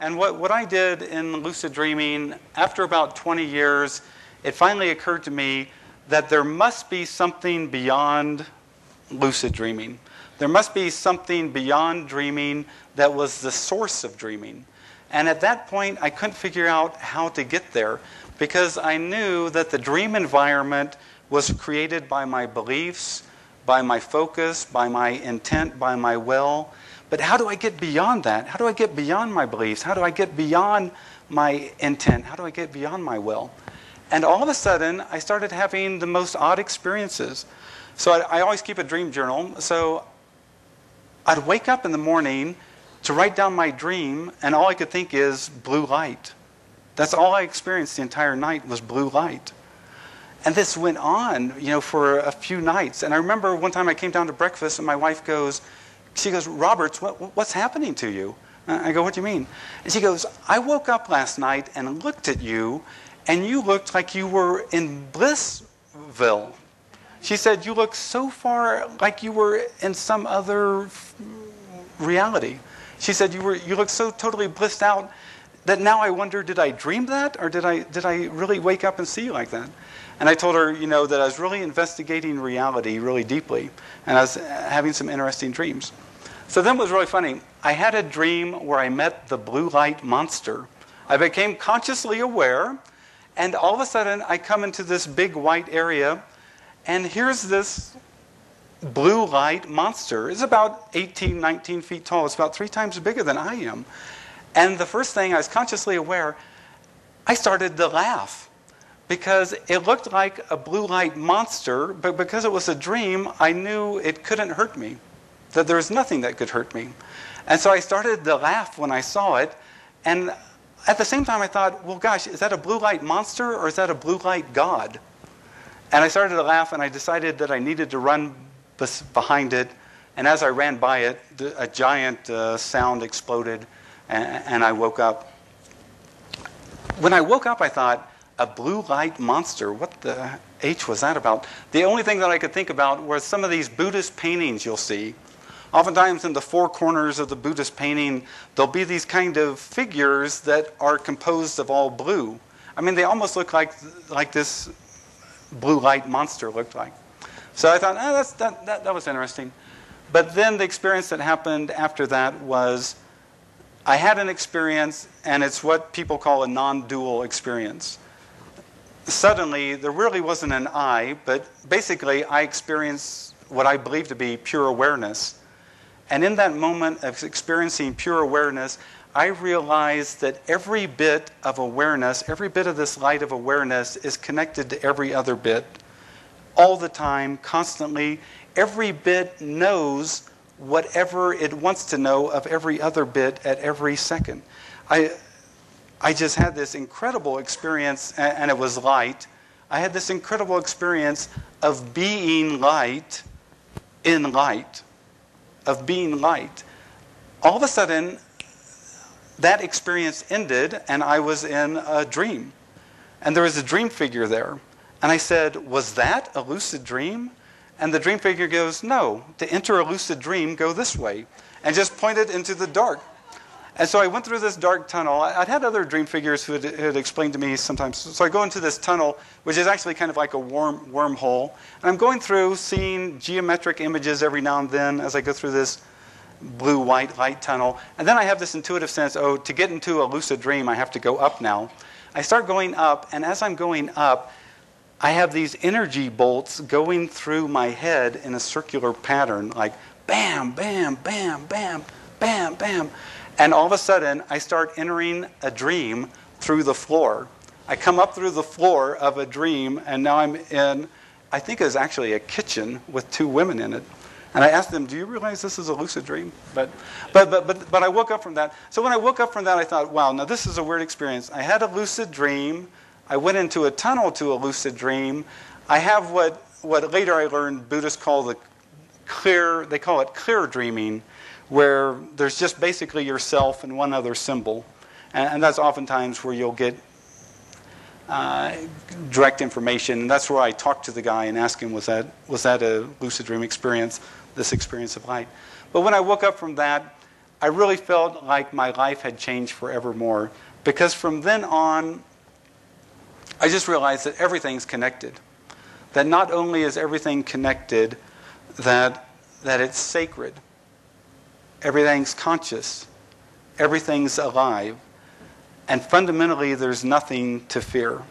And what I did in lucid dreaming, after about 20 years, it finally occurred to me that there must be something beyond lucid dreaming. There must be something beyond dreaming that was the source of dreaming. And at that point, I couldn't figure out how to get there because I knew that the dream environment was created by my beliefs, by my focus, by my intent, by my will. But how do I get beyond that? How do I get beyond my beliefs? How do I get beyond my intent? How do I get beyond my will? And all of a sudden, I started having the most odd experiences. So I always keep a dream journal. So I'd wake up in the morning to write down my dream, and all I could think is blue light. That's all I experienced the entire night was blue light. And this went on, for a few nights. And I remember one time I came down to breakfast, and my wife goes, Roberts, what's happening to you? I go, what do you mean? And she goes, I woke up last night and looked at you, and you looked like you were in Blissville. She said, you look so far like you were in some other reality. She said, you look so totally blissed out that now I wonder, did I dream that? Or did I really wake up and see you like that? And I told her, that I was really investigating reality really deeply. And I was having some interesting dreams. So then it was really funny. I had a dream where I met the blue light monster. I became consciously aware. And all of a sudden, I come into this big white area. And here's this blue light monster. It's about 18, 19 feet tall. It's about 3 times bigger than I am. And the first thing, I was consciously aware, I started to laugh. Because it looked like a blue light monster, but because it was a dream, I knew it couldn't hurt me. That there was nothing that could hurt me. And so I started to laugh when I saw it. And at the same time, I thought, well, gosh, is that a blue light monster or is that a blue light god? And I started to laugh, and I decided that I needed to run behind it. And as I ran by it, a giant sound exploded, and I woke up. When I woke up, I thought, a blue light monster, what the H was that about? The only thing that I could think about was some of these Buddhist paintings you'll see. Oftentimes in the 4 corners of the Buddhist painting, there'll be these kind of figures that are composed of all blue. I mean, they almost look like this blue light monster looked like. So I thought, that was interesting. But then the experience that happened after that was I had an experience, and it's what people call a non-dual experience. Suddenly, there really wasn't an I, but basically I experienced what I believe to be pure awareness. And in that moment of experiencing pure awareness, I realized that every bit of awareness, every bit of this light of awareness is connected to every other bit. All the time, constantly, every bit knows whatever it wants to know of every other bit at every second. I just had this incredible experience, and it was light. I had this incredible experience of being light in light, of being light. All of a sudden, that experience ended, and I was in a dream. And there was a dream figure there. And I said, was that a lucid dream? And the dream figure goes, no, to enter a lucid dream, go this way. And just pointed into the dark. And so I went through this dark tunnel. I'd had other dream figures who had explained to me sometimes. So I go into this tunnel, which is actually kind of like a wormhole. And I'm going through, seeing geometric images every now and then as I go through this blue-white light tunnel. And then I have this intuitive sense, to get into a lucid dream, I have to go up now. I start going up, and as I'm going up, I have these energy bolts going through my head in a circular pattern, like bam, bam, bam, bam, bam, bam. And all of a sudden, I start entering a dream through the floor. I come up through the floor of a dream, and now I'm in, I think it was actually a kitchen with 2 women in it. And I asked them, do you realize this is a lucid dream? But I woke up from that. So when I woke up from that, I thought, wow, now this is a weird experience. I had a lucid dream. I went into a tunnel to a lucid dream. I have what later I learned Buddhists call they call it clear dreaming, where there's just basically yourself and one other symbol. And that's oftentimes where you'll get direct information. And that's where I talked to the guy and asked him, was that a lucid dream experience, this experience of light? But when I woke up from that, I really felt like my life had changed forevermore, because from then on, I just realized that everything's connected. That not only is everything connected, that it's sacred. Everything's conscious. Everything's alive. And fundamentally, there's nothing to fear.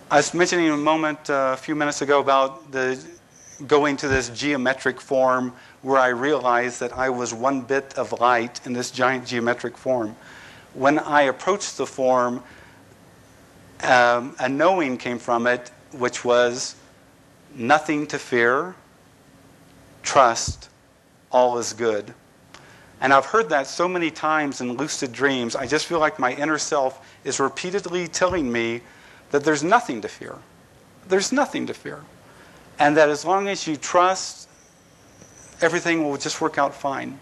I was mentioning a few minutes ago about going to this geometric form where I realized that I was one bit of light in this giant geometric form. When I approached the form, a knowing came from it, which was nothing to fear, trust, all is good. And I've heard that so many times in lucid dreams, I just feel like my inner self is repeatedly telling me that there's nothing to fear. There's nothing to fear. And that as long as you trust, everything will just work out fine.